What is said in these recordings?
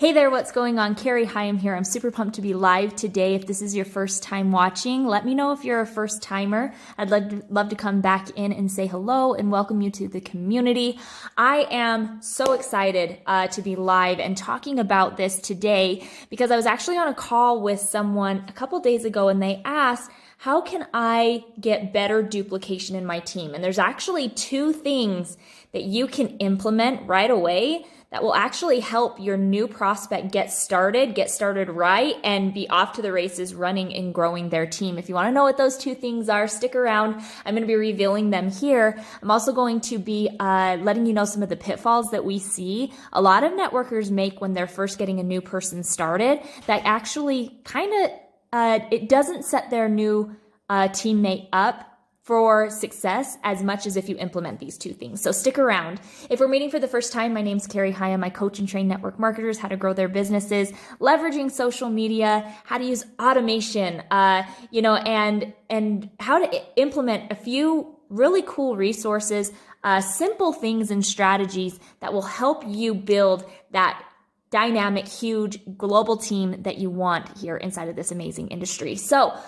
Hey there, what's going on? Carrie Hyam here. I'm super pumped to be live today. If this is your first time watching, let me know if you're a first timer. I'd love to come back in and say hello and welcome you to the community. I am so excited to be live and talking about this today because I was actually on a call with someone a couple days ago and they asked, how can I get better duplication in my team? And there's actually two things that you can implement right away that will actually help your new prospect get started right, and be off to the races running and growing their team. If you want to know what those two things are, stick around. I'm going to be revealing them here. I'm also going to be letting you know some of the pitfalls that we see a lot of networkers make when they're first getting a new person started that actually it doesn't set their new teammate up for success as much as if you implement these two things. So stick around. If we're meeting for the first time, my name's Carrie Hyam. I coach and train network marketers how to grow their businesses, leveraging social media, how to use automation, and how to implement a few really cool resources, simple things and strategies that will help you build that dynamic, huge global team that you want here inside of this amazing industry. So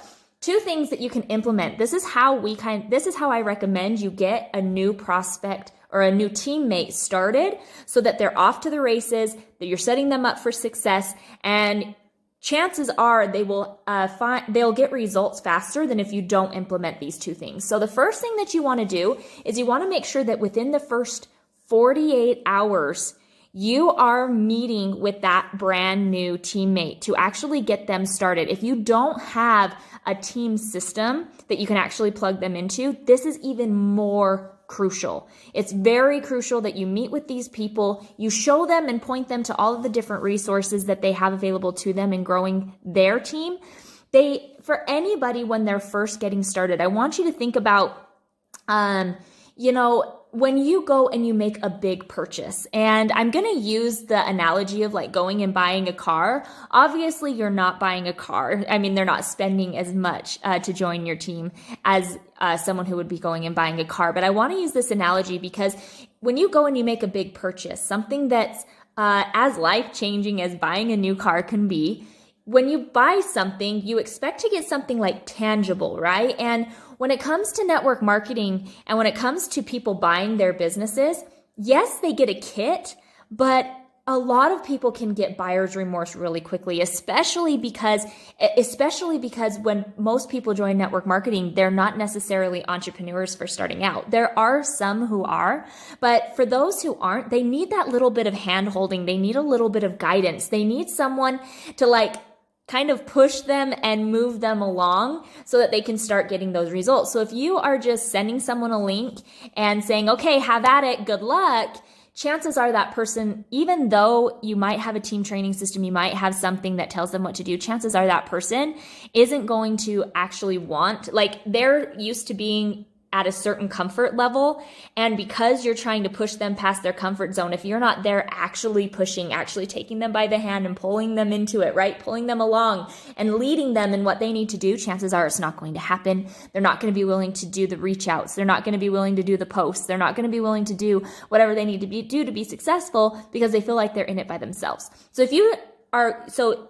two things that you can implement. This is how I recommend you get a new prospect or a new teammate started so that they're off to the races, that you're setting them up for success, and chances are they'll get results faster than if you don't implement these two things. So the first thing that you want to do is you want to make sure that within the first 48 hours, you are meeting with that brand new teammate to actually get them started. If you don't have a team system that you can actually plug them into, this is even more crucial. It's very crucial that you meet with these people, you show them and point them to all of the different resources that they have available to them in growing their team. For anybody when they're first getting started, I want you to think about, when you go and you make a big purchase, and I'm going to use the analogy of like going and buying a car. Obviously, you're not buying a car. I mean, they're not spending as much to join your team as someone who would be going and buying a car. But I want to use this analogy because when you go and you make a big purchase, something that's as life-changing as buying a new car can be, when you buy something, you expect to get something like tangible, right? And when it comes to network marketing and when it comes to people buying their businesses, yes, they get a kit, but a lot of people can get buyer's remorse really quickly, especially because when most people join network marketing, they're not necessarily entrepreneurs for starting out. There are some who are, but for those who aren't, they need that little bit of hand holding. They need a little bit of guidance. They need someone to kind of push them and move them along so that they can start getting those results. So if you are just sending someone a link and saying, okay, have at it, good luck, chances are that person, even though you might have a team training system, you might have something that tells them what to do, chances are that person isn't going to actually they're used to being at a certain comfort level. And because you're trying to push them past their comfort zone, if you're not there actually pushing, actually taking them by the hand and pulling them into it, right? Pulling them along and leading them in what they need to do, chances are it's not going to happen. They're not going to be willing to do the reach outs. They're not going to be willing to do the posts. They're not going to be willing to do whatever they need to do to be successful because they feel like they're in it by themselves. So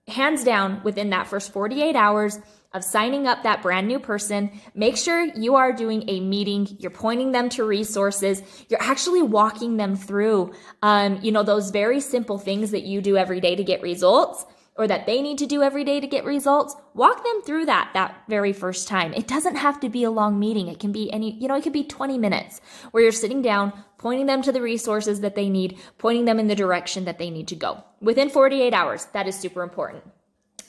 hands down, within that first 48 hours of signing up that brand new person, make sure you are doing a meeting. You're pointing them to resources. You're actually walking them through, those very simple things that you do every day to get results, or that they need to do every day to get results. Walk them through that very first time. It doesn't have to be a long meeting. It can be it could be 20 minutes where you're sitting down, pointing them to the resources that they need, pointing them in the direction that they need to go. Within 48 hours, that is super important.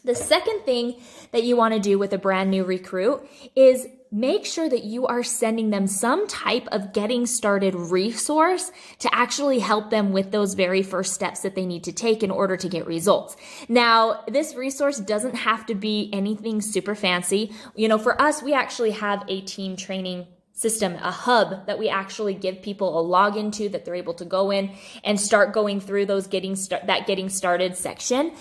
The second thing that you want to do with a brand new recruit is make sure that you are sending them some type of getting started resource to actually help them with those very first steps that they need to take in order to get results. Now, this resource doesn't have to be anything super fancy. For us, we actually have a team training system, a hub that we actually give people a login to that they're able to go in and start going through those getting started section.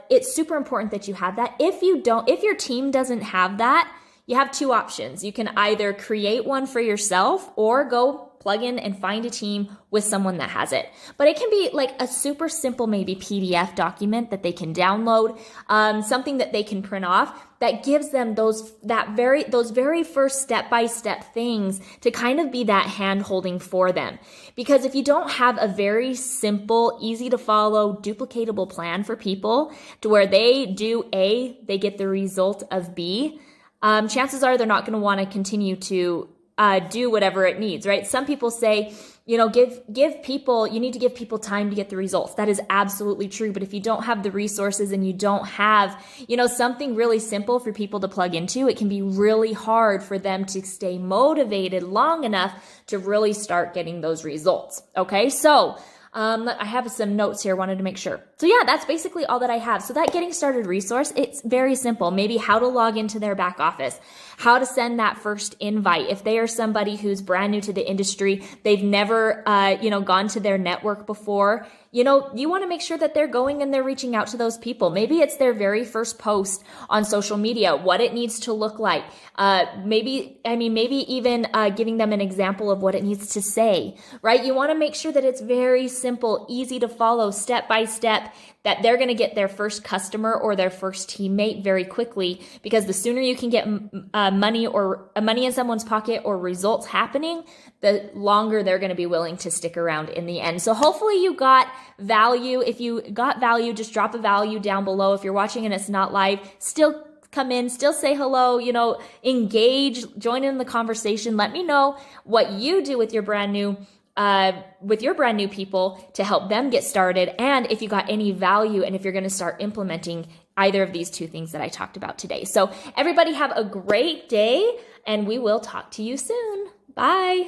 It's super important that you have that. If your team doesn't have that, you have two options. You can either create one for yourself or go plug in and find a team with someone that has it. But it can be like a super simple, maybe PDF document that they can download, something that they can print off that gives them those very first step-by-step things to kind of be that hand-holding for them. Because if you don't have a very simple, easy to follow, duplicatable plan for people to where they do A, they get the result of B, chances are they're not going to want to continue to do whatever it needs, right? Some people say, you need to give people time to get the results. That is absolutely true. But if you don't have the resources and you don't have, something really simple for people to plug into, it can be really hard for them to stay motivated long enough to really start getting those results. Okay. So, I have some notes here, wanted to make sure. So yeah, that's basically all that I have. So that getting started resource, it's very simple. Maybe how to log into their back office, how to send that first invite. If they are somebody who's brand new to the industry, they've never, gone to their network before, you want to make sure that they're going and they're reaching out to those people. Maybe it's their very first post on social media, what it needs to look like. Maybe even giving them an example of what it needs to say, right? You want to make sure that it's very simple, easy to follow, step by step, that they're going to get their first customer or their first teammate very quickly, because the sooner you can get money in someone's pocket or results happening, the longer they're going to be willing to stick around in the end. So hopefully you got value. If you got value, just drop a value down below. If you're watching and it's not live, still come in, still say hello, engage, join in the conversation. Let me know what you do with your brand new people to help them get started, and if you got any value and if you're going to start implementing either of these two things that I talked about today. So everybody have a great day, and we will talk to you soon. Bye.